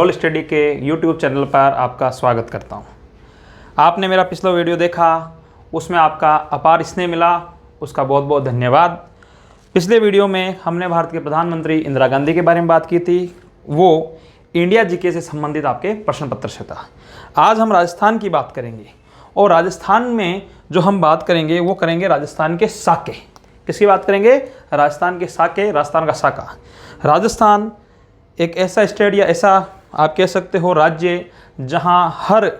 भूगोल स्टडी के YouTube channel पर आपका स्वागत करता हूं। आपने मेरा पिछला वीडियो देखा, उसमें आपका अपार स्नेह मिला, उसका बहुत बहुत धन्यवाद। पिछले वीडियो में हमने भारत के प्रधानमंत्री इंदिरा गांधी के बारे में बात की थी। वो इंडिया जीके से संबंधित आपके प्रश्न पत्र से था। आज हम राजस्थान की बात करेंगे और राजस्थान में जो हम बात करेंगे वो करेंगे राजस्थान के साके। किसकी बात करेंगे? राजस्थान के साके, राजस्थान का साका। राजस्थान एक ऐसा स्टेट या ऐसा आप कह सकते हो राज्य जहां हर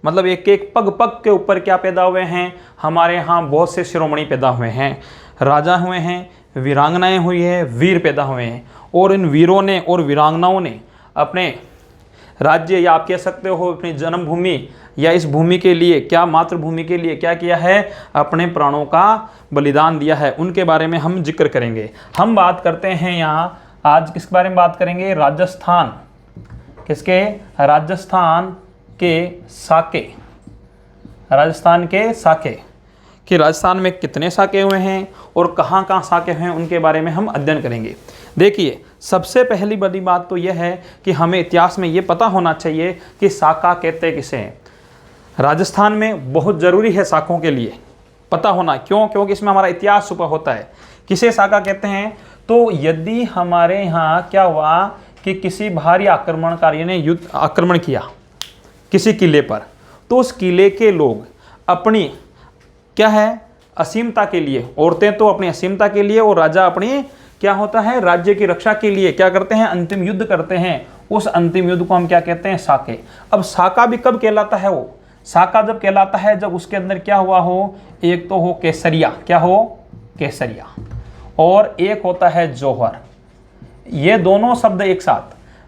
मतलब एक एक पग पग के ऊपर क्या पैदा हुए हैं, हमारे यहाँ बहुत से शिरोमणि पैदा हुए हैं, राजा हुए हैं, वीरांगनाएं हुई है, वीर पैदा हुए हैं। और इन वीरों ने और वीरांगनाओं ने अपने राज्य या आप कह सकते हो अपनी जन्मभूमि या इस भूमि के लिए, क्या मातृभूमि के लिए क्या किया है? अपने प्राणों का बलिदान दिया है। उनके बारे में हम जिक्र करेंगे। हम बात करते हैं यहाँ आज किसके बारे में बात करेंगे? राजस्थान। किसके? राजस्थान के साके। राजस्थान के साके कि राजस्थान में कितने साके हुए हैं और कहाँ कहाँ साके हुए हैं, उनके बारे में हम अध्ययन करेंगे। देखिए, सबसे पहली बड़ी बात तो यह है कि हमें इतिहास में ये पता होना चाहिए कि साका कहते किसे हैं। राजस्थान में बहुत ज़रूरी है साकों के लिए पता होना। क्यों? क्योंकि इसमें हमारा इतिहास छुपा होता है। किसे साका कहते हैं? तो यदि हमारे यहाँ क्या हुआ कि किसी भारी आक्रमणकारी ने युद्ध आक्रमण किया किसी किले पर, तो उस किले के लोग अपनी क्या है असीमता के लिए, औरतें तो अपनी असीमता के लिए और राजा अपनी क्या होता है राज्य की रक्षा के लिए क्या करते हैं? अंतिम युद्ध करते हैं। उस अंतिम युद्ध को हम क्या कहते हैं? साके। अब साका भी कब कहलाता है? वो साका जब कहलाता है जब उसके अंदर क्या हुआ हो, एक तो हो केसरिया, क्या हो? केसरिया, और एक होता है जौहर। ये दोनों शब्द एक साथ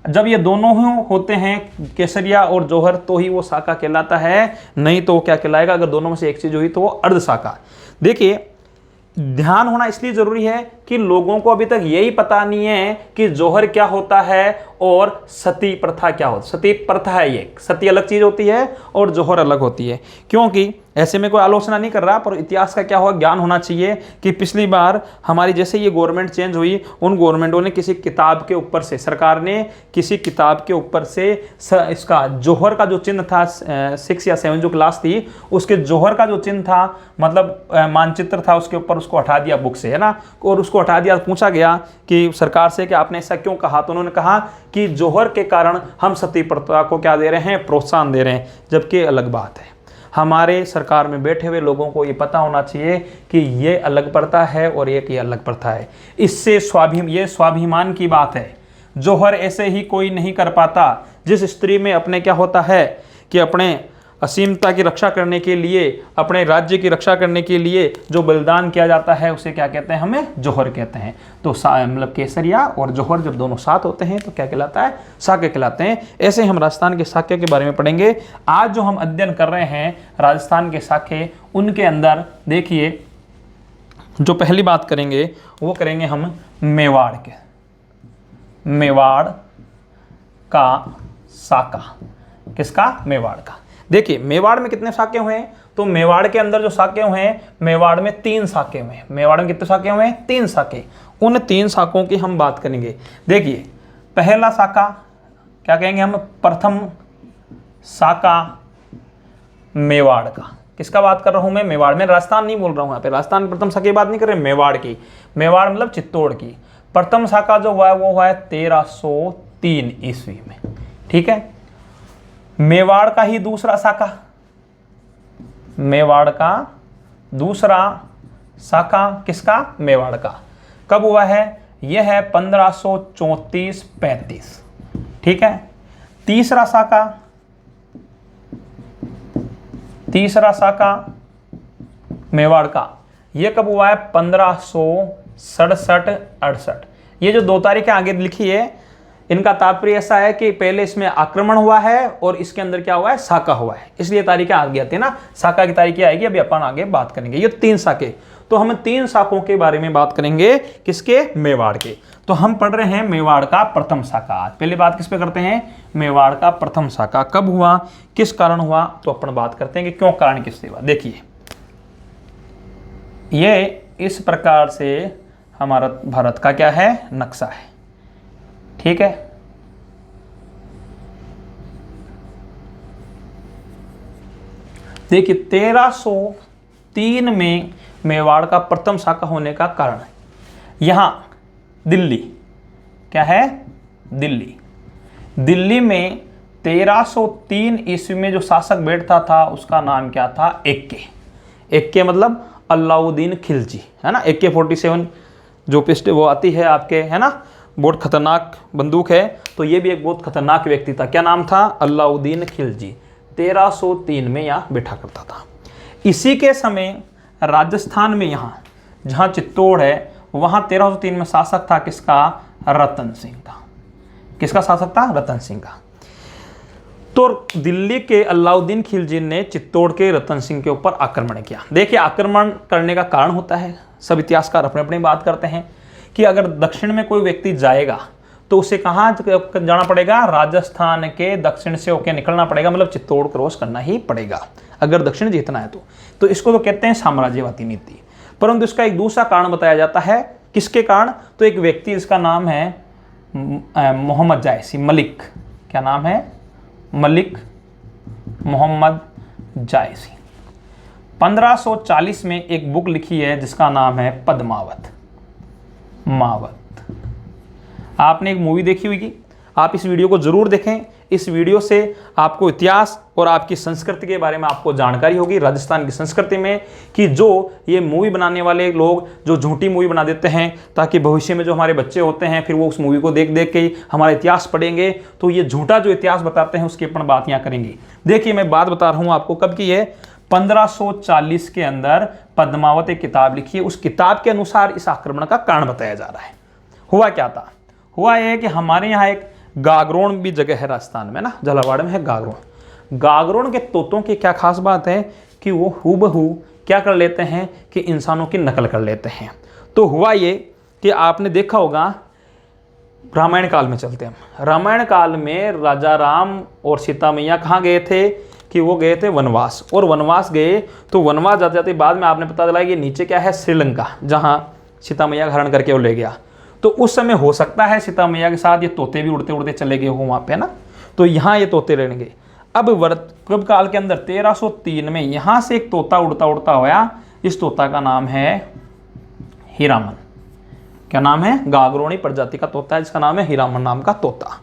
जब ये दोनों ही होते हैं, केसरिया और जौहर, तो ही वो साका कहलाता है। नहीं तो वो क्या कहलाएगा? अगर दोनों में से एक चीज हुई तो वो अर्ध साका। देखिए, ध्यान होना इसलिए जरूरी है कि लोगों को अभी तक यही पता नहीं है कि जौहर क्या होता है और सती प्रथा क्या होती है। सती प्रथा है ये, सती अलग चीज होती है और जौहर अलग होती है। क्योंकि ऐसे में कोई आलोचना नहीं कर रहा, पर इतिहास का क्या हुआ ज्ञान होना चाहिए कि पिछली बार हमारी जैसे ये गवर्नमेंट चेंज हुई, उन गवर्नमेंटों ने किसी किताब के ऊपर से, सरकार ने किसी किताब के ऊपर से इसका जौहर का जो चिन्ह था, 6 या 7 जो क्लास थी, उसके जौहर का जो चिन्ह था मतलब मानचित्र था उसके ऊपर, उसको हटा दिया बुक से, है ना। और उसको हटा दिया। पूछा गया कि सरकार से कि आपने ऐसा क्यों कहा, तो उन्होंने कहा कि जौहर के कारण हम सती प्रथा को क्या दे रहे हैं? प्रोत्साहन दे रहे हैं। जबकि अलग बात है, हमारे सरकार में बैठे हुए लोगों को ये पता होना चाहिए कि ये अलग प्रथा है और एक ये अलग प्रथा है। इससे ये स्वाभिमान की बात है। जौहर ऐसे ही कोई नहीं कर पाता। जिस स्त्री में अपने क्या होता है कि अपने असीमता की रक्षा करने के लिए, अपने राज्य की रक्षा करने के लिए जो बलिदान किया जाता है, उसे क्या कहते हैं? हमें जौहर कहते हैं। तो मतलब केसरिया और जौहर जब दोनों साथ होते हैं तो क्या कहलाता है? साके कहलाते हैं। ऐसे हम राजस्थान के साके के बारे में पढ़ेंगे। आज जो हम अध्ययन कर रहे हैं राजस्थान के साके, उनके अंदर देखिए जो पहली बात करेंगे वो करेंगे हम मेवाड़ के। मेवाड़ का साका। किसका? मेवाड़ का। देखिए, मेवाड़ में कितने साके हुए हैं? तो मेवाड़ के अंदर जो साके हुए हैं, मेवाड़ में 3 साके हुए हैं। मेवाड़ में कितने साके हुए हैं? 3 साके। उन 3 साकों की हम बात करेंगे। देखिए, पहला साका क्या कहेंगे हम? प्रथम साका मेवाड़ का। किसका बात कर रहा हूं मैं? मेवाड़ में। राजस्थान नहीं बोल रहा हूं यहाँ पे। राजस्थान प्रथम साके की बात नहीं कर रहे, मेवाड़ की। मेवाड़ मतलब चित्तौड़ की। प्रथम साका जो हुआ है वो हुआ है 1303 ईस्वी में। ठीक है। मेवाड़ का ही दूसरा साका, मेवाड़ का दूसरा साका किसका? मेवाड़ का। कब हुआ है? यह है 1534-35। ठीक है। तीसरा साका मेवाड़ का, यह कब हुआ है? 1567-68। ये जो 2 तारीखें आगे लिखी है, इनका तात्पर्य ऐसा है कि पहले इसमें आक्रमण हुआ है और इसके अंदर क्या हुआ है? साका हुआ है। इसलिए तारीखें आगे आती है ना, साका की तारीखें आएगी। अभी अपन आगे बात करेंगे। ये 3 साके। तो हम 3 साकों के बारे में बात करेंगे। किसके? मेवाड़ के। तो हम पढ़ रहे हैं मेवाड़ का प्रथम साका। आज पहली बात किस पे करते हैं? मेवाड़ का प्रथम साका कब हुआ, किस कारण हुआ, तो अपन बात करते हैं कि क्यों, कारण किससे हुआ। देखिए, ये इस प्रकार से हमारा भारत का क्या है? नक्शा है। ठीक है। देखिए 1303 में मेवाड़ का प्रथम शाखा होने का कारण है यहाँ दिल्ली, क्या है, दिल्ली। दिल्ली में 1303 ईस्वी में जो शासक बैठता था उसका नाम क्या था, एक्के मतलब अलाउद्दीन खिलजी, है ना। AK-47 जो पिस्टल वो आती है आपके, है ना, बहुत खतरनाक बंदूक है। तो ये भी एक बहुत खतरनाक व्यक्ति था। क्या नाम था, अलाउद्दीन खिलजी। 1303 में यहाँ बैठा करता था। इसी के समय राजस्थान में यहाँ जहाँ चित्तौड़ है वहाँ 1303 में शासक था किसका, रतन सिंह का। किसका शासक था, रतन सिंह का। तो दिल्ली के अलाउद्दीन खिलजी ने चित्तौड़ के रतन सिंह के ऊपर आक्रमण किया। देखिए आक्रमण करने का कारण होता है, सब इतिहासकार अपने अपनी बात करते हैं कि अगर दक्षिण में कोई व्यक्ति जाएगा तो उसे कहाँ जाना पड़ेगा, राजस्थान के दक्षिण से होकर निकलना पड़ेगा, मतलब चित्तौड़ क्रॉस करना ही पड़ेगा अगर दक्षिण जीतना है तो इसको तो कहते हैं साम्राज्यवादी नीति। परंतु इसका एक दूसरा कारण बताया जाता है, किसके कारण, तो एक व्यक्ति इसका नाम है मोहम्मद जायसी, मलिक, क्या नाम है, मलिक मोहम्मद जायसी। 1540 में एक बुक लिखी है जिसका नाम है पद्मावत। आपने एक मूवी देखी होगी, आप इस वीडियो को जरूर देखें। इस वीडियो से आपको इतिहास और आपकी संस्कृति के बारे में आपको जानकारी होगी, राजस्थान की संस्कृति में, कि जो ये मूवी बनाने वाले लोग जो झूठी मूवी बना देते हैं ताकि भविष्य में जो हमारे बच्चे होते हैं फिर वो उस मूवी को देख देख के हमारा इतिहास पढ़ेंगे, तो ये झूठा जो इतिहास बताते हैं उसकी अपन बात यहाँ करेंगे। देखिए मैं बात बता रहा हूँ आपको कब की है, 1540 के अंदर पद्मावत एक किताब लिखी है। उस किताब के अनुसार इस आक्रमण का कारण बताया जा रहा है। हुआ क्या था, हुआ यह कि हमारे यहाँ एक गागरोन भी जगह है राजस्थान में ना, झालावाड़ में है गागरोन। गागरोन के तोतों की क्या खास बात है कि वो हूबहू क्या कर लेते हैं कि इंसानों की नकल कर लेते हैं। तो हुआ ये कि आपने देखा होगा, रामायण काल में चलते हैं, रामायण काल में राजा राम और सीता मैया कहाँ गए थे कि वो गए थे वनवास, और वनवास गए तो वनवास जाते जाते बाद में आपने पता चला कि नीचे क्या है, श्रीलंका, जहाँ सीता मैया हरण करके वो ले गया। तो उस समय हो सकता है सीता मैया के साथ ये तोते भी उड़ते उड़ते चले गए हो वहाँ पे ना, तो यहाँ ये तोते रहेंगे। अब कब काल के अंदर 1303 में यहाँ से एक तोता उड़ता उड़ता होया, इस तोता का नाम है हीरामन। क्या नाम है, गागरोनी प्रजाति का तोता है जिसका नाम है हीरामन नाम का तोता।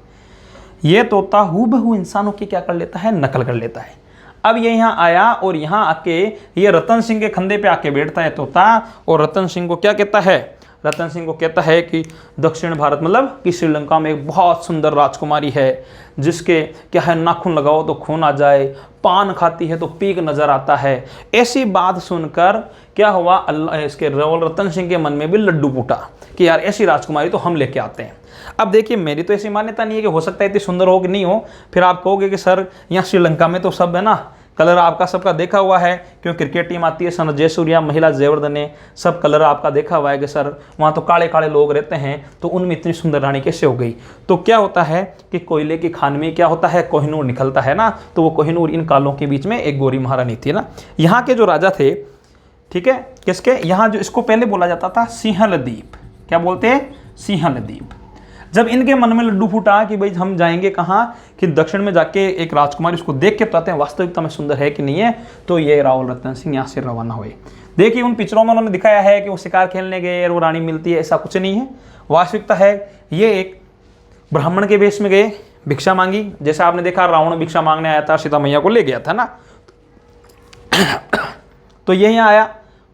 ये तोता हूबहू इंसानों की क्या कर लेता है, नकल कर लेता है। अब ये यहाँ आया और यहाँ आके ये रतन सिंह के कंधे पे आके बैठता है तोता, और रतन सिंह को क्या कहता है, रतन सिंह को कहता है कि दक्षिण भारत मतलब कि श्रीलंका में एक बहुत सुंदर राजकुमारी है जिसके क्या है, नाखून लगाओ तो खून आ जाए, पान खाती है तो पीक नजर आता है। ऐसी बात सुनकर क्या हुआ, अल्लाह इसके रतन सिंह के मन में भी लड्डू फूटा कि यार ऐसी राजकुमारी तो हम लेके आते हैं। अब देखिए मेरी तो ऐसी मान्यता नहीं है कि हो सकता है इतनी सुंदर हो कि नहीं हो, फिर आप कहोगे कि सर यहाँ श्रीलंका में तो सब है ना, कलर आपका सबका देखा हुआ है, क्यों क्रिकेट टीम आती है, सन जयसूर्या, महिला जयवर्धने, सब कलर आपका देखा हुआ है कि सर वहाँ तो काले काले लोग रहते हैं, तो उनमें इतनी सुंदर रानी कैसे हो गई। तो क्या होता है कि कोयले की खान में क्या होता है, कोहिनूर निकलता है ना, तो वो कोहिनूर इन कालों के बीच में एक गोरी महारानी थी ना। यहाँ के जो राजा थे, ठीक है, किसके, यहाँ जो इसको पहले बोला जाता था सिंहलद्वीप। क्या बोलते हैं, सिंहलद्वीप। जब इनके मन में लड्डू फूटा कि भाई हम जाएंगे कहाँ, कि दक्षिण में जाके एक राजकुमारी उसको देख के बताते हैं वास्तविकता में सुंदर है कि नहीं है, तो ये रावल रतन सिंह यहाँ से रवाना हुए। देखिए उन पिक्चरों में उन्होंने दिखाया है कि वो शिकार खेलने गए और वो रानी मिलती है, ऐसा कुछ नहीं है। वास्तविकता है ये एक ब्राह्मण के वेश में गए, भिक्षा मांगी, जैसा आपने देखा रावण भिक्षा मांगने आया था, सीता मैया को ले गया था ना, तो ये यहाँ आया,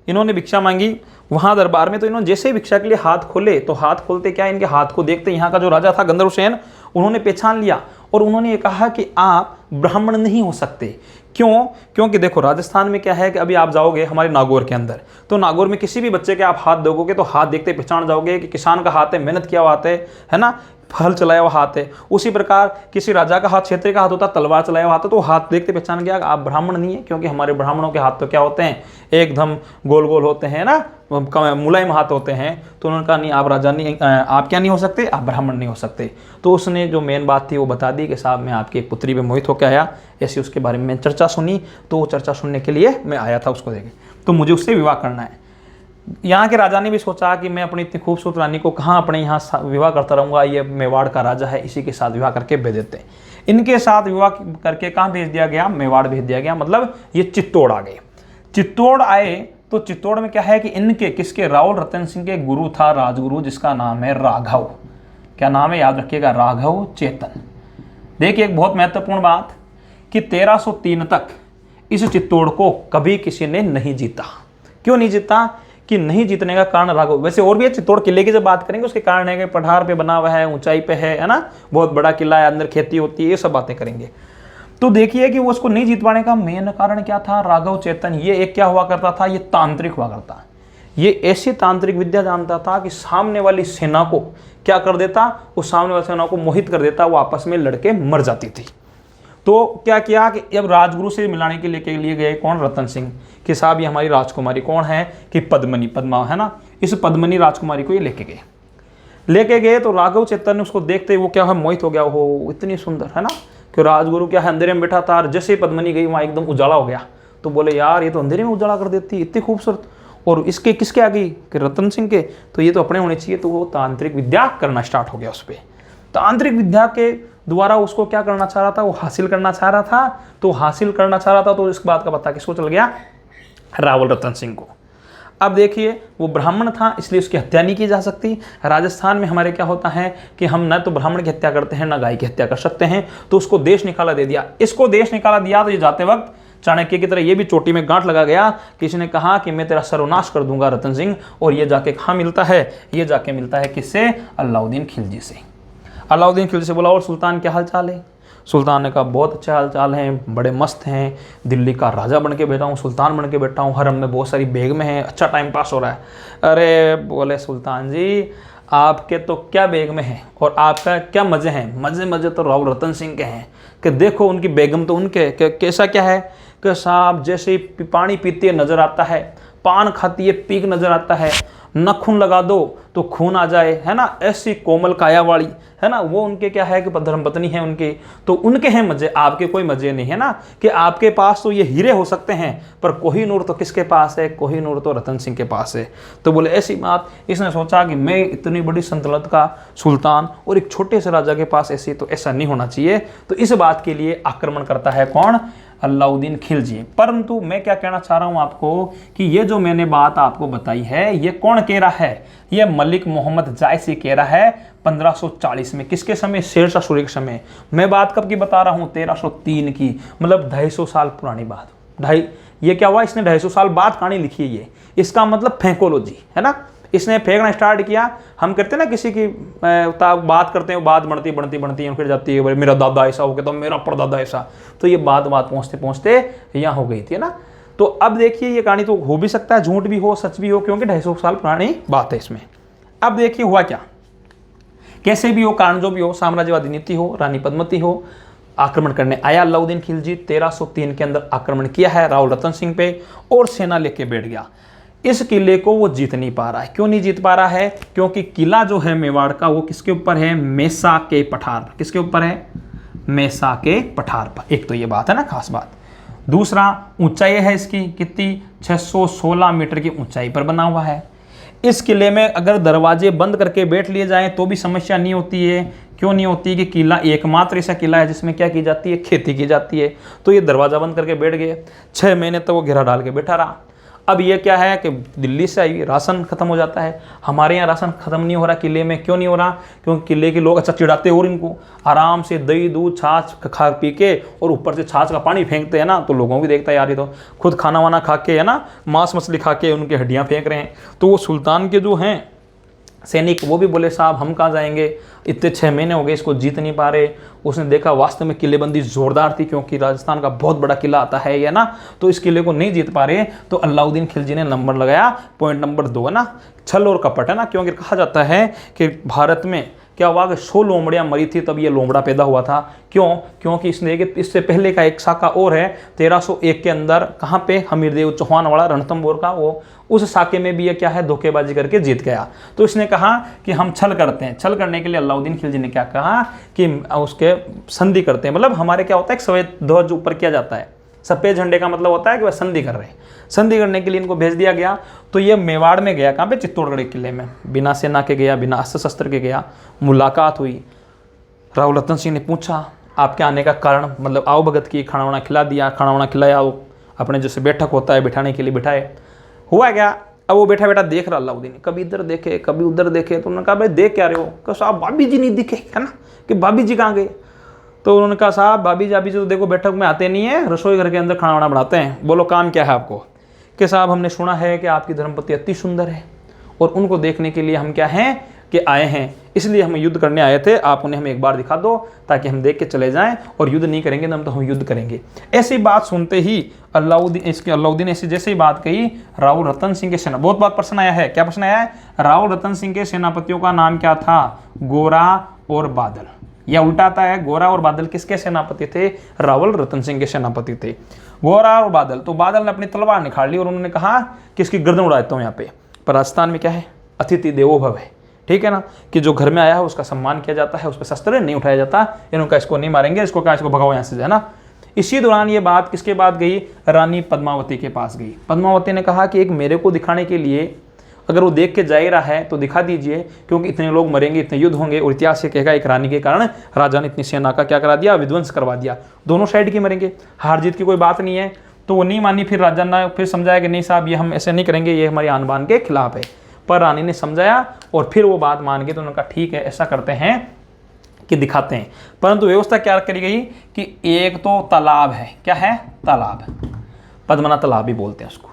इन्होंने भिक्षा मांगी वहाँ दरबार में। तो इन्होंने जैसे ही भिक्षा के लिए हाथ खोले, तो हाथ खोलते क्या, इनके हाथ को देखते यहाँ का जो राजा था गंधर्वसेन, उन्होंने पहचान लिया और उन्होंने ये कहा कि आप ब्राह्मण नहीं हो सकते। क्यों, क्योंकि देखो राजस्थान में क्या है कि अभी आप जाओगे हमारे नागौर के अंदर, तो नागौर में किसी भी बच्चे के आप हाथ दोगे तो हाथ देखते पहचान जाओगे कि किसान का हाथ है, मेहनत किया हुआ हाथ है ना, फल चलाया हुआ हाथ है। उसी प्रकार किसी राजा का हाथ, क्षेत्रीय का हाथ होता, तलवार चलाया हुआ हाथ है, तो हाथ देखते पहचान गया आप ब्राह्मण नहीं है, क्योंकि हमारे ब्राह्मणों के हाथ तो क्या होते हैं, एकदम गोल गोल होते हैं ना, मुलायम हाथ होते हैं। तो उन्होंने कहा नहीं आप राजा नहीं, आप क्या नहीं हो सकते, आप ब्राह्मण नहीं हो सकते। तो उसने जो मेन बात थी वो बता दी कि साहब मैं आपकी एक पुत्री पे मोहित होकर आया, ऐसी उसके बारे में चर्चा सुनी, तो वो चर्चा सुनने के लिए मैं आया था उसको देखे, तो मुझे उससे विवाह करना है। यहाँ के राजा ने भी सोचा कि मैं अपनी इतनी खूबसूरत रानी को कहाँ अपने यहाँ विवाह करता रहूँगा, ये मेवाड़ का राजा है, इसी के साथ विवाह करके भेज देते हैं। इनके साथ विवाह करके कहाँ भेज दिया गया, मेवाड़ भेज दिया गया, मतलब ये चित्तौड़ आ गए। चित्तौड़ आए तो चित्तौड़ में क्या है कि इनके किसके, रावल रतन सिंह के गुरु था राजगुरु, जिसका नाम है राघव। क्या नाम है, याद रखिएगा, राघव चेतन। देखिए एक बहुत महत्वपूर्ण बात कि 1303 तक इस चित्तौड़ को कभी किसी ने नहीं जीता। क्यों नहीं जीता, कि नहीं जीतने का कारण राघव, वैसे और भी है, चित्तौड़ किले की जब बात करेंगे उसके कारण है कि पठार पे बना हुआ है, ऊंचाई पे है ना, बहुत बड़ा किला है, अंदर खेती होती है, ये सब बातें करेंगे। तो देखिए कि वो उसको नहीं जीत पाने का मेन कारण क्या था, राघव चेतन ये एक क्या हुआ करता था, ये तांत्रिक हुआ करता। ये ऐसी तांत्रिक विद्या जानता था कि सामने वाली सेना को क्या कर देता, उस सामने वाली सेना को मोहित कर देता, वो आपस में लड़के मर जाती थी। तो क्या किया कि जब राजगुरु से मिलाने के लिए गए कौन, रतन सिंह, कि साहब ये हमारी राजकुमारी कौन है, कि पद्मनी, पद्मा है ना, इस पद्मनी राजकुमारी को ये लेके गए। तो राघव चेतन ने उसको देखते ही वो क्या है, मोहित हो गया, हो इतनी सुंदर है ना, कि राजगुरु क्या है अंधेरे में बैठा था, और जैसे ही पद्मनी गई वहाँ एकदम उजाला हो गया। तो बोले यार ये तो अंधेरे में उजाला कर देती, इतनी खूबसूरत, और इसके किसके आ गई, कि रतन सिंह के, तो ये तो अपने होने चाहिए। तो वो तांत्रिक विद्या करना स्टार्ट हो गया उस पर। तांत्रिक विद्या के द्वारा उसको क्या करना चाह रहा था, वो हासिल करना चाह रहा था। तो हासिल करना चाह रहा था तो इस बात का पता किसको चल गया, रावल रतन सिंह को। अब देखिए वो ब्राह्मण था इसलिए उसकी हत्या नहीं की जा सकती। राजस्थान में हमारे क्या होता है कि हम न तो ब्राह्मण की हत्या करते हैं न गाय की हत्या कर सकते हैं, तो उसको देश निकाला दे दिया। इसको देश निकाला दिया तो ये जाते वक्त चाणक्य की तरह ये भी चोटी में गांठ लगा गया। किसी ने कहा कि मैं तेरा सर्वनाश कर दूंगा रतन सिंह, और ये जाके कहाँ मिलता है, ये जाके मिलता है किससे, अलाउद्दीन खिलजी से। अलाउद्दीन खिलजी से बोला और सुल्तान क्या हाल चाल है। सुल्तान ने कहा बहुत अच्छा हाल चाल है, बड़े मस्त हैं, दिल्ली का राजा बन के बैठा हूँ, सुल्तान बन के बैठा हूँ, हरम में बहुत सारी बेगमें हैं, अच्छा टाइम पास हो रहा है। अरे बोले सुल्तान जी आपके तो क्या बेगमें हैं और आपका क्या मज़े हैं, मज़े तो रावल रतन सिंह के हैं, कि देखो उनकी बेगम तो उनके कैसा क्या है, कि साहब जैसे ही पानी पीती है नज़र आता है, पान खाती है पीक नज़र आता है, नखून लगा दो तो खून आ जाए, है ना, ऐसी कोमल काया वाली, है ना, वो उनके क्या है कि धर्मपत्नी है उनकी, तो उनके हैं मजे, आपके कोई मजे नहीं, है ना, कि आपके पास तो ये हीरे हो सकते हैं पर कोहिनूर तो किसके पास है, कोहिनूर तो रतन सिंह के पास है। तो बोले ऐसी बात, इसने सोचा कि मैं इतनी बड़ी सल्तनत का सुल्तान और एक छोटे से राजा के पास ऐसी, तो ऐसा नहीं होना चाहिए। तो इस बात के लिए आक्रमण करता है कौन, अलाउद्दीन खिलजी। परंतु मैं क्या कहना चाह रहा हूं आपको कि ये जो मैंने बात आपको बताई है ये कौन कह रहा है, ये मलिक मोहम्मद जायसी कह रहा है 1540 में। किसके समय, शेरशाह सूरी के समय। मैं बात कब की बता रहा हूं, 1303 की, मतलब 250 साल पुरानी बात। ये क्या हुआ, इसने 250 साल बाद कहानी लिखी है ये, इसका मतलब फेंकोलॉजी है ना, इसने फेंकना स्टार्ट किया। हम करते हैं ना किसी की बात करते हैं, बात बढ़ती है फिर जाती है, मेरा दादा ऐसा हो गया तो मेरा परदादा ऐसा, तो ये बात पहुंचते पहुंचते यहाँ हो गई थी ना। तो अब देखिए ये कहानी तो हो भी सकता है, झूठ भी हो सच भी हो, क्योंकि 250 साल पुरानी बात है इसमें। अब देखिए हुआ क्या, कैसे भी हो, कारण जो भी हो, साम्राज्यवादी नीति हो, रानी पद्मती हो, आक्रमण करने आया अलाउद्दीन खिलजी। 1303 के अंदर आक्रमण किया है रावल रतन सिंह पे और सेना लेके बैठ गया। इस किले को वो जीत नहीं पा रहा है। क्यों नहीं जीत पा रहा है, क्योंकि किला जो है मेवाड़ का वो किसके ऊपर है, मेसा के पठार पर। किसके ऊपर है, मेसा के पठार पर। एक तो ये बात है ना खास बात। दूसरा ऊंचाई है इसकी कितनी, 616 मीटर की ऊंचाई पर बना हुआ है। इस किले में अगर दरवाजे बंद करके बैठ लिए जाएं तो भी समस्या नहीं होती है। क्यों नहीं होती, कि किला एकमात्र ऐसा किला है जिसमें क्या की जाती है, खेती की जाती है। तो ये दरवाजा बंद करके बैठ गए, 6 महीने तक वो घेरा डाल के बैठा रहा। अब ये क्या है कि दिल्ली से आई राशन खत्म हो जाता है, हमारे यहाँ राशन खत्म नहीं हो रहा किले में। क्यों नहीं हो रहा, क्योंकि किले के लोग अच्छा चिढ़ाते और इनको आराम से दही दूध छाछ खा पी के और ऊपर से छाछ का पानी फेंकते हैं ना, तो लोगों भी देखता है यार ये तो खुद खाना वाना खा के, है ना, मांस मछली खा के उनकी हड्डियाँ फेंक रहे हैं। तो वो सुल्तान के जो हैं सैनिक वो भी बोले साहब हम कहाँ जाएंगे, इतने 6 महीने हो गए इसको जीत नहीं पा रहे। उसने देखा वास्तव में किलेबंदी जोरदार थी, क्योंकि राजस्थान का बहुत बड़ा किला आता है ये ना, तो इस किले को नहीं जीत पा रहे। तो अलाउद्दीन खिलजी ने नंबर लगाया पॉइंट नंबर 2 है ना, छल और कपट है ना, क्योंकि कहा जाता है कि भारत में क्या हुआ कि 100 लोमड़ियाँ मरी थी तब ये लोमड़ा पैदा हुआ था। क्यों, क्योंकि इससे पहले का एक साका और है 1301 के अंदर, कहाँ पे, हमीरदेव चौहान वाला रणथंभौर का, वो उस साके में भी ये क्या है धोखेबाजी करके जीत गया। तो इसने कहा कि हम छल करते हैं। छल करने के लिए अलाउद्दीन खिलजी ने क्या कहा कि उसके संधि करते हैं, मतलब हमारे क्या होता है एक सफेद ध्वज ऊपर किया जाता है, सफ़ेद झंडे का मतलब होता है कि वह संधि कर रहे हैं। संधि करने के लिए इनको भेज दिया गया। तो ये मेवाड़ में गया, कहाँ पे, चित्तौड़गढ़ किले में, बिना सेना के गया, बिना अस्त्र शस्त्र के गया। मुलाकात हुई, राव रतन सिंह ने पूछा आपके आने का कारण, मतलब आओ भगत की, खाना वाना खिला दिया, खाना वाना खिलाया, वो अपने जैसे बैठक होता है बिठाने के लिए बिठाए। हुआ क्या, अब वो बैठा बैठा देख रहा अलाउद्दीन, कभी इधर देखे कभी उधर देखे। तो उन्होंने कहा भाई देख क्या रहे हो, कहा साहब भाभी जी नहीं दिखे, है ना, कि भाभी जी कहाँ गए। तो उन्होंने कहा साहब भाभी जी तो देखो बैठक में आते नहीं है, रसोई घर के अंदर खाना वाना बनाते हैं, बोलो काम क्या है आपको। कि साहब हमने सुना है कि आपकी धर्मपत्नी अति सुंदर है और उनको देखने के लिए हम क्या हैं कि आए हैं, इसलिए हम युद्ध करने आए थे, आप उन्हें हमें एक बार दिखा दो ताकि हम देख के चले जाएं, और युद्ध नहीं करेंगे तो हम युद्ध करेंगे। ऐसी बात सुनते ही अलाउद्दीन ऐसी जैसे ही बात कही, राव रतन सिंह के सेना, बहुत बात प्रश्न आया है, क्या प्रश्न आया है, राव रतन सिंह के सेनापतियों का नाम क्या था, गोरा और बादल, या उल्टा आता है, गोरा और बादल किसके सेनापति थे, रावल रतन सिंह के सेनापति थे, गोरा और बादल। तो बादल ने अपनी तलवार निकाल ली और उन्होंने कहा कि इसकी गर्दन उड़ा देता हूँ यहाँ पे। पर राजस्थान में क्या है, अतिथि देवो भव है, ठीक है ना, कि जो घर में आया है उसका सम्मान किया जाता है, उस पर शस्त्र नहीं उठाया जाता। इन्होंने कहा इसको नहीं मारेंगे, इसको कहा इसको भगाओ यहाँ से, है ना। इसी दौरान ये बात किसके पास गई, रानी पद्मावती के पास गई। पद्मावती ने कहा कि एक मेरे को दिखाने के लिए, अगर वो देख के जा ही रहा है तो दिखा दीजिए, क्योंकि इतने लोग मरेंगे, इतने युद्ध होंगे, और इतिहास ये कहेगा एक रानी के कारण राजा ने इतनी सेना का क्या करा दिया, विध्वंस करवा दिया, दोनों साइड की मरेंगे, हार जीत की कोई बात नहीं है। तो वो नहीं मानी। फिर राजा ने फिर समझाया कि नहीं साहब ये हम ऐसे नहीं करेंगे, ये हमारी आन बान के खिलाफ है। पर रानी ने समझाया और फिर वो बात मान गई। तो उन्होंने कहा ठीक है ऐसा करते हैं कि दिखाते हैं। परंतु व्यवस्था क्या करी गई कि एक तो तालाब है, क्या है, तालाब, पद्मना तालाब भी बोलते हैं उसको।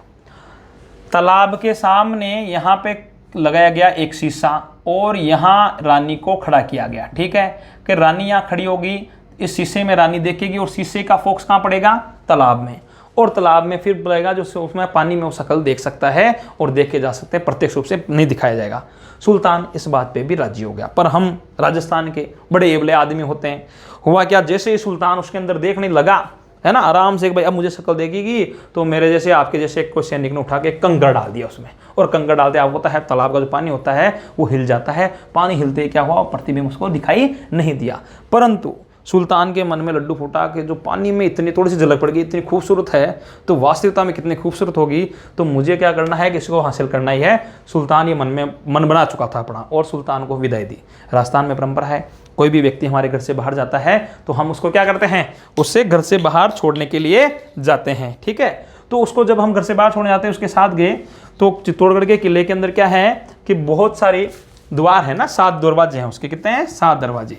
तालाब के सामने यहाँ पे लगाया गया एक शीशा और यहाँ रानी को खड़ा किया गया, ठीक है, कि रानी यहाँ खड़ी होगी, इस शीशे में रानी देखेगी और शीशे का फोकस कहाँ पड़ेगा, तालाब में, और तालाब में फिर पड़ेगा जो उसमें पानी में वो शक्ल देख सकता है और देखे जा सकते हैं, प्रत्यक्ष रूप से नहीं दिखाया जाएगा। सुल्तान इस बात पे भी राजी हो गया। पर हम राजस्थान के बड़े एबले आदमी होते हैं। हुआ क्या, जैसे ही सुल्तान उसके अंदर देखने लगा, है ना, आराम से, भाई अब मुझे शक्ल देगी, तो मेरे जैसे आपके जैसे कोई सैनिक ने उठा के कंकड़ डाल दिया उसमें, और कंकड़ डालते आपको पता है तालाब का जो पानी होता है वो हिल जाता है। पानी हिलते क्या हुआ, प्रतिबिंब उसको दिखाई नहीं दिया। परंतु सुल्तान के मन में लड्डू फूटा कि जो पानी में इतनी थोड़ी सी झलक पड़ गई, इतनी खूबसूरत है, तो वास्तविकता में कितनी खूबसूरत होगी, तो मुझे क्या करना है कि इसको हासिल करना ही है। सुल्तान ये मन बना चुका था अपना, और सुल्तान को विदाई दी। राजस्थान में परंपरा है, कोई भी व्यक्ति हमारे घर से बाहर जाता है तो हम उसको क्या करते हैं, उससे घर से बाहर छोड़ने के लिए जाते हैं, ठीक है। तो उसको जब हम घर से बाहर छोड़ने जाते हैं, उसके साथ गए, तो चित्तौड़गढ़ के किले के अंदर क्या है कि बहुत सारे द्वार है ना, 7 दरवाजे हैं उसके, कितने हैं, 7 दरवाजे।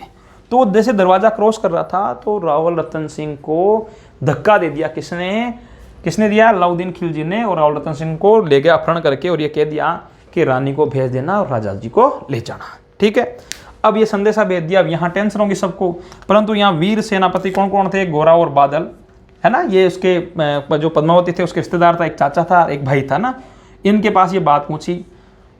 तो जैसे दरवाजा क्रॉस कर रहा था तो रावल रतन सिंह को धक्का दे दिया, किसने दिया, अलाउद्दीन खिलजी ने, और रावल रतन सिंह को ले गया अपहरण करके, और ये कह दिया कि रानी को भेज देना और राजा जी को ले जाना, ठीक है। अब ये संदेशा भेज दिया। अब यहाँ टेंशन होगी सबको, परंतु यहाँ वीर सेनापति कौन कौन थे, गोरा और बादल, है ना, ये उसके जो पद्मावती थे उसके रिश्तेदार था, एक चाचा था, एक भाई था ना। इनके पास ये बात पूछी,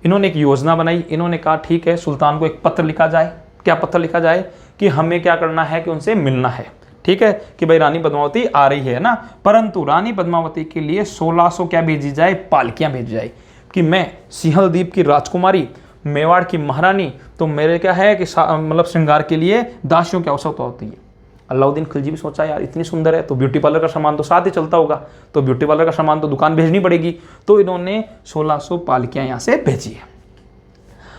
इन्होंने एक योजना बनाई। इन्होंने कहा ठीक है, सुल्तान को एक पत्र लिखा जाए। क्या पत्र लिखा जाए कि हमें क्या करना है कि उनसे मिलना है, ठीक है, कि भाई रानी पद्मावती आ रही है ना। परंतु रानी पद्मावती के लिए 1600 क्या भेजी जाए, पालकियां भेजी जाए, कि मैं सिंहलदीप की राजकुमारी, मेवाड़ की महारानी, तो मेरे क्या है कि मतलब श्रृंगार के लिए दासियों की आवश्यकता होती है। अलाउद्दीन खिलजी भी सोचा यार इतनी सुंदर है तो ब्यूटी पार्लर का सामान तो साथ ही चलता होगा, तो ब्यूटी पार्लर का सामान तो दुकान भेजनी पड़ेगी। तो इन्होंने 1600 पालकियां यहाँ से भेजी है।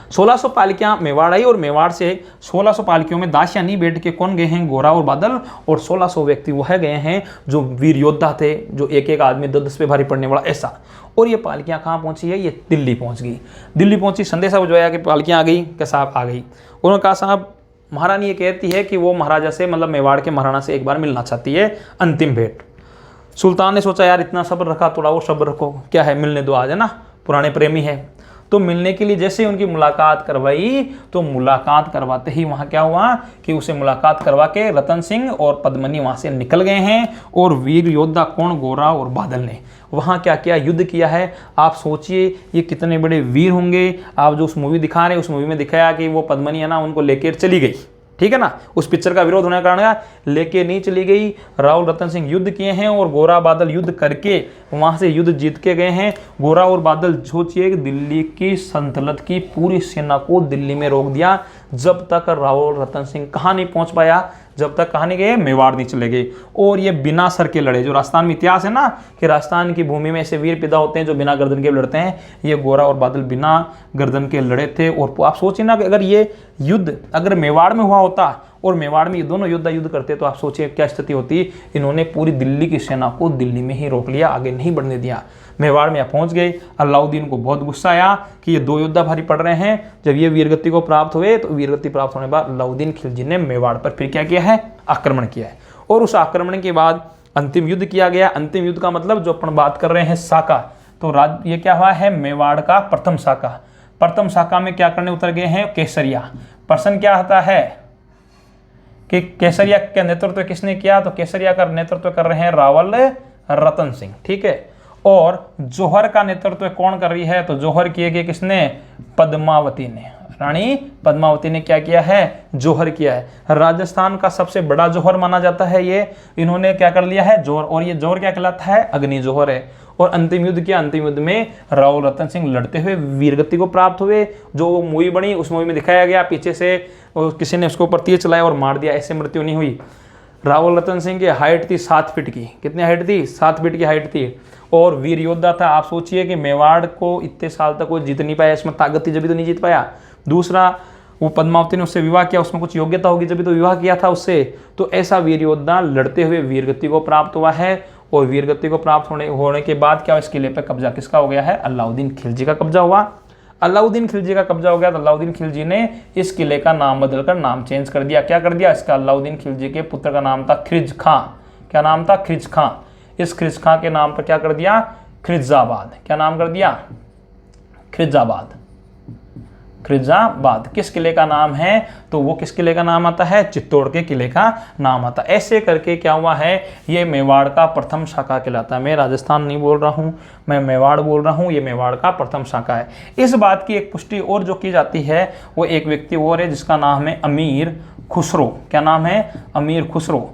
1600 पालकियां मेवाड़ आई, और मेवाड़ से 1600 पालकियों में दासियां नहीं बैठ के कौन गए हैं, गोरा और बादल, और 1600 व्यक्ति वह गए हैं जो वीर योद्धा थे, जो एक एक आदमी 10 पे भारी पड़ने वाला, ऐसा। और ये पालकियां कहाँ पहुंची है, ये दिल्ली पहुंच गई। दिल्ली पहुंची, संदेशा भिजवाया कि पालकियां आ गई, क्या साहब आ गई। उन्होंने कहा साहब महारानी ये कहती है कि वो महाराजा से, मतलब मेवाड़ के महाराणा से एक बार मिलना चाहती है, अंतिम भेंट। सुल्तान ने सोचा यार इतना सब्र रखा, थोड़ा वो सब्र रखो, क्या है, मिलने दो आज, है ना, पुराने प्रेमी है। तो मिलने के लिए जैसे ही उनकी मुलाकात करवाई, तो मुलाकात करवाते ही वहाँ क्या हुआ कि उसे मुलाकात करवा के रतन सिंह और पद्मनी वहाँ से निकल गए हैं। और वीर योद्धा कौन, गोरा और बादल ने वहाँ क्या किया, युद्ध किया है। आप सोचिए ये कितने बड़े वीर होंगे। आप जो उस मूवी दिखा रहे हैं, उस मूवी में दिखाया कि वो पद्मनी है ना, उनको लेकर चली गई, ठीक है ना, उस पिक्चर का विरोध होने का कारण लेके नहीं चली गई। रावल रतन सिंह युद्ध किए हैं और गोरा बादल युद्ध करके वहाँ से युद्ध जीत के गए हैं। गोरा और बादल सोचिए कि दिल्ली की सल्तनत की पूरी सेना को दिल्ली में रोक दिया, जब तक राव रतन सिंह कहाँ नहीं पहुँच पाया, जब तक कहाँ नहीं गए, मेवाड़ नहीं चले गए। और ये बिना सर के लड़े। जो राजस्थान में इतिहास है ना कि राजस्थान की भूमि में ऐसे वीर पैदा होते हैं जो बिना गर्दन के लड़ते हैं, ये गोरा और बादल बिना गर्दन के लड़े थे। और आप सोचिए ना कि अगर ये युद्ध अगर मेवाड़ में हुआ होता और मेवाड़ में ये दोनों योद्धा युद्ध करते तो आप सोचिए क्या स्थिति होती। इन्होंने पूरी दिल्ली की सेना को दिल्ली में ही रोक लिया, आगे नहीं बढ़ने दिया। मेवाड़ में पहुंच गए। अलाउद्दीन को बहुत गुस्सा आया कि ये दो योद्धा भारी पड़ रहे हैं। जब ये वीरगति को प्राप्त हुए तो वीरगति प्राप्त होने के बाद अलाउद्दीन खिलजी ने मेवाड़ पर फिर क्या किया है, आक्रमण किया है। और उस आक्रमण के बाद अंतिम युद्ध किया गया। अंतिम युद्ध का मतलब जो अपन बात कर रहे हैं साका, तो ये क्या हुआ है, मेवाड़ का प्रथम साका। प्रथम साका में क्या करने उतर गए हैं, केसरिया। प्रश्न क्या आता है कि केसरिया का नेतृत्व किसने किया, तो केसरिया का नेतृत्व कर रहे हैं रावल रतन सिंह, ठीक है। और जौहर का नेतृत्व कौन कर रही है, तो जौहर किए गए किसने, पद्मावती ने। रानी पद्मावती ने क्या किया है, जौहर किया है। राजस्थान का सबसे बड़ा जौहर माना जाता है ये, इन्होंने क्या कर लिया है, जौहर। और ये जौहर क्या कहलाता है, अग्नि जौहर है। और अंतिम युद्ध किया, अंतिम युद्ध में राव रतन सिंह लड़ते हुए वीरगति को प्राप्त हुए। जो मूवी बनी उस मूवी में दिखाया गया, पीछे से किसी ने उसके ऊपर तीर चलाया और मार दिया, ऐसे मृत्यु नहीं हुई। राव रतन सिंह की हाइट थी 7 फीट की। कितनी हाइट थी, 7 फीट की हाइट थी। और वीर योद्धा था। आप सोचिए कि मेवाड़ को इतने साल तक वो जीत नहीं पाया, इसमें ताकत थी जब भी तो नहीं जीत पाया। दूसरा, वो पद्मावती ने उससे विवाह किया, उसमें कुछ योग्यता होगी जब भी तो विवाह किया था उससे। तो ऐसा वीर योद्धा लड़ते हुए वीरगति को प्राप्त हुआ है। और वीरगति को प्राप्त होने के बाद क्या, इस किले पर कब्जा किसका हो गया है, अलाउद्दीन खिलजी का कब्जा हुआ। अलाउद्दीन खिलजी का कब्जा हो गया तो अलाउद्दीन खिलजी ने इस किले का नाम बदलकर नाम चेंज कर दिया। क्या कर दिया, इसका अलाउद्दीन खिलजी के पुत्र का नाम था खिरज खां। क्या नाम था, खिरज खां। इस खिरज खां के नाम पर क्या कर दिया, खिरजाबाद। क्या नाम कर दिया, खिरजाबाद। खिरजाबाद किस किले का नाम है, तो वो किस किले का नाम आता है, चित्तौड़ के किले का नाम आता है। ऐसे करके क्या हुआ है, ये मेवाड़ का प्रथम शाखा कहलाता है। मैं राजस्थान नहीं बोल रहा हूँ, मैं मेवाड़ बोल रहा हूँ। ये मेवाड़ का प्रथम शाखा है। इस बात की एक पुष्टि और जो की जाती है, वो एक व्यक्ति और है जिसका नाम है अमीर खुसरो। क्या नाम है, अमीर खुसरो।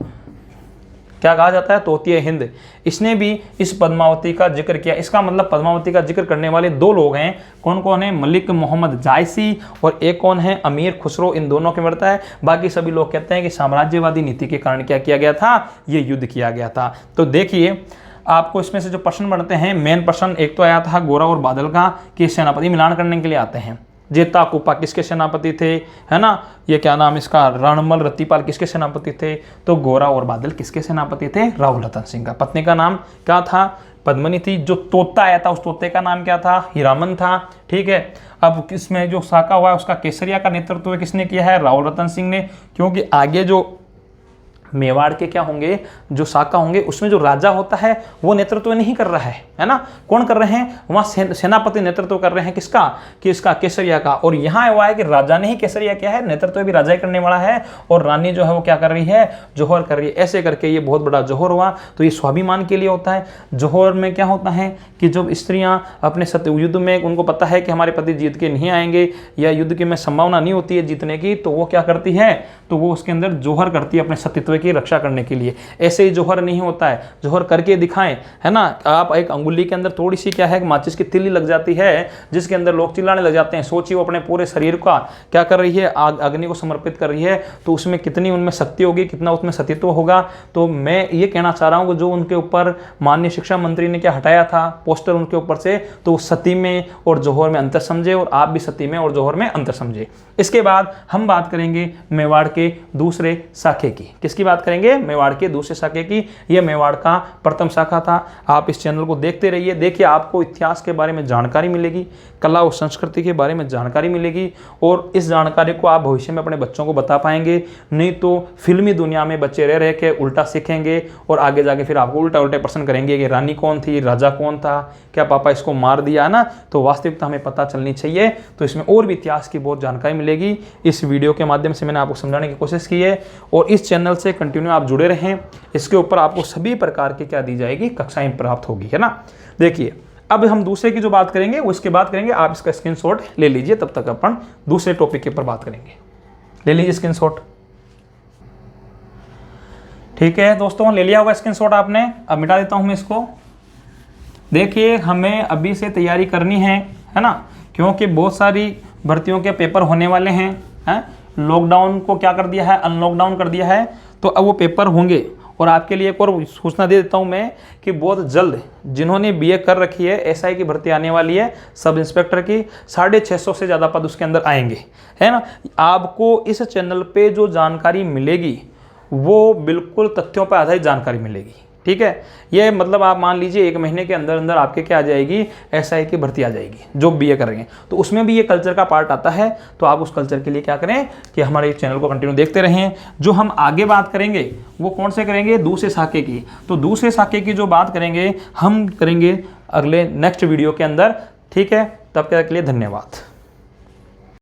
क्या कहा जाता है, तोतिए हिंद। इसने भी इस पद्मावती का जिक्र किया। इसका मतलब पद्मावती का जिक्र करने वाले 2 लोग हैं। कौन कौन है, मलिक मोहम्मद जायसी और एक कौन है, अमीर खुसरो। इन दोनों के मिलता है। बाकी सभी लोग कहते हैं कि साम्राज्यवादी नीति के कारण क्या किया गया था, ये युद्ध किया गया था। तो देखिए आपको इसमें से जो प्रश्न बनते हैं, मेन प्रश्न एक तो आया था गोरा और बादल का कि सेनापति मिलान करने के लिए आते हैं। जेता कुपा किसके सेनापति थे, है ना। ये क्या नाम इसका, रणमल रत्तीपाल किसके सेनापति थे, तो गोरा और बादल किसके सेनापति थे, राव रतन सिंह का। पत्नी का नाम क्या था, पद्मनी थी। जो तोता आया था उस तोते का नाम क्या था, हीरामन था, ठीक है। अब इसमें जो साका हुआ है उसका केसरिया का नेतृत्व किसने किया है, राव रतन सिंह ने। क्योंकि आगे जो मेवाड़ के क्या होंगे, जो साका होंगे, उसमें जो राजा होता है वो नेतृत्व नहीं कर रहा है ना। कौन कर रहे हैं, वहाँ सेनापति नेतृत्व कर रहे हैं किसका, किसका, केसरिया का। और यहाँ हुआ है कि राजा ने ही केसरिया किया है, नेतृत्व भी राजा ही करने वाला है। और रानी जो है वो क्या कर रही है, जौहर कर रही है। ऐसे करके ये बहुत बड़ा जौहर हुआ। तो ये स्वाभिमान के लिए होता है। जौहर में क्या होता है कि जब स्त्रियां अपने सत्य युद्ध में उनको पता है कि हमारे पति जीत के नहीं आएंगे या युद्ध की में संभावना नहीं होती है जीतने की, तो वो क्या करती है, तो वो उसके अंदर जौहर करती है अपने सतीत्व की रक्षा करने के लिए। ऐसे ही जौहर नहीं होता है, जौहर करके दिखाएं, है ना। आप एक अंगुली के अंदर थोड़ी सी क्या है, माचिस की तिल्ली लग जाती है जिसके अंदर लोग चिल्लाने लग जाते हैं। सोचिए वो अपने पूरे शरीर का क्या कर रही है, आग अग्नि को समर्पित कर रही है। तो उसमें कितनी उनमें शक्ति होगी, कितना उसमें सतीत्व होगा। तो मैं ये कहना चाह रहा हूँ कि जो उनके ऊपर माननीय शिक्षा मंत्री ने क्या हटाया था पोस्टर उनके ऊपर से, तो सती में और जौहर में अंतर समझे, और आप भी सती में और जौहर में अंतर समझे। इसके बाद हम बात करेंगे मेवाड़ के दूसरे शाखे की। किसकी बात करेंगे, मेवाड़ के दूसरे शाखे की। यह मेवाड़ का प्रथम शाखा था। आप इस चैनल को देखते रहिए, देखिए आपको इतिहास के बारे में जानकारी मिलेगी, कला और संस्कृति के बारे में जानकारी मिलेगी। और इस जानकारी को आप भविष्य में अपने बच्चों को बता पाएंगे। नहीं तो फिल्मी दुनिया में बच्चे रह रह के उल्टा सीखेंगे और आगे जाके फिर आपको उल्टा उल्टे प्रश्न करेंगे कि रानी कौन थी, राजा कौन था, क्या पापा इसको मार दिया, ना। तो वास्तविकता हमें पता चलनी चाहिए। तो इसमें और भी इतिहास की बहुत जानकारी मिलेगी। इस वीडियो के माध्यम से मैंने आपको समझाने की कोशिश की है। और इस चैनल से कंटिन्यू आप जुड़े रहें। इसके ऊपर आपको सभी प्रकार की क्या दी जाएगी, कक्षाएं प्राप्त होगी, है ना। देखिए अब हम दूसरे की जो बात करेंगे वो इसके बाद करेंगे। आप इसका स्क्रीनशॉट ले लीजिए, तब तक अपन दूसरे टॉपिक के ऊपर बात करेंगे। ले लीजिए स्क्रीनशॉट। ठीक है दोस्तों, ले लिया होगा स्क्रीनशॉट आपने। अब मिटा देता हूं मैं इसको। देखिए हमें अभी से तैयारी करनी है ना, क्योंकि बहुत सारी भर्तियों के पेपर होने वाले हैं। लॉकडाउन को क्या कर दिया है, अनलॉकडाउन कर दिया है, तो अब वो पेपर होंगे। और आपके लिए एक और सूचना दे देता हूँ मैं कि बहुत जल्द जिन्होंने बीए कर रखी है एसआई की भर्ती आने वाली है, सब इंस्पेक्टर की 650 से ज़्यादा पद उसके अंदर आएंगे, है ना। आपको इस चैनल पे जो जानकारी मिलेगी वो बिल्कुल तथ्यों पर आधारित जानकारी मिलेगी, ठीक है। ये मतलब आप मान लीजिए 1 महीने के अंदर अंदर आपके क्या आ जाएगी, एसआई की भर्ती आ जाएगी जो बीए करेंगे। तो उसमें भी ये कल्चर का पार्ट आता है, तो आप उस कल्चर के लिए क्या करें कि हमारे चैनल को कंटिन्यू देखते रहें। जो हम आगे बात करेंगे वो कौन से करेंगे, दूसरे साके की। तो दूसरे साके की जो बात करेंगे हम करेंगे अगले नेक्स्ट वीडियो के अंदर, ठीक है। तब तक के लिए धन्यवाद।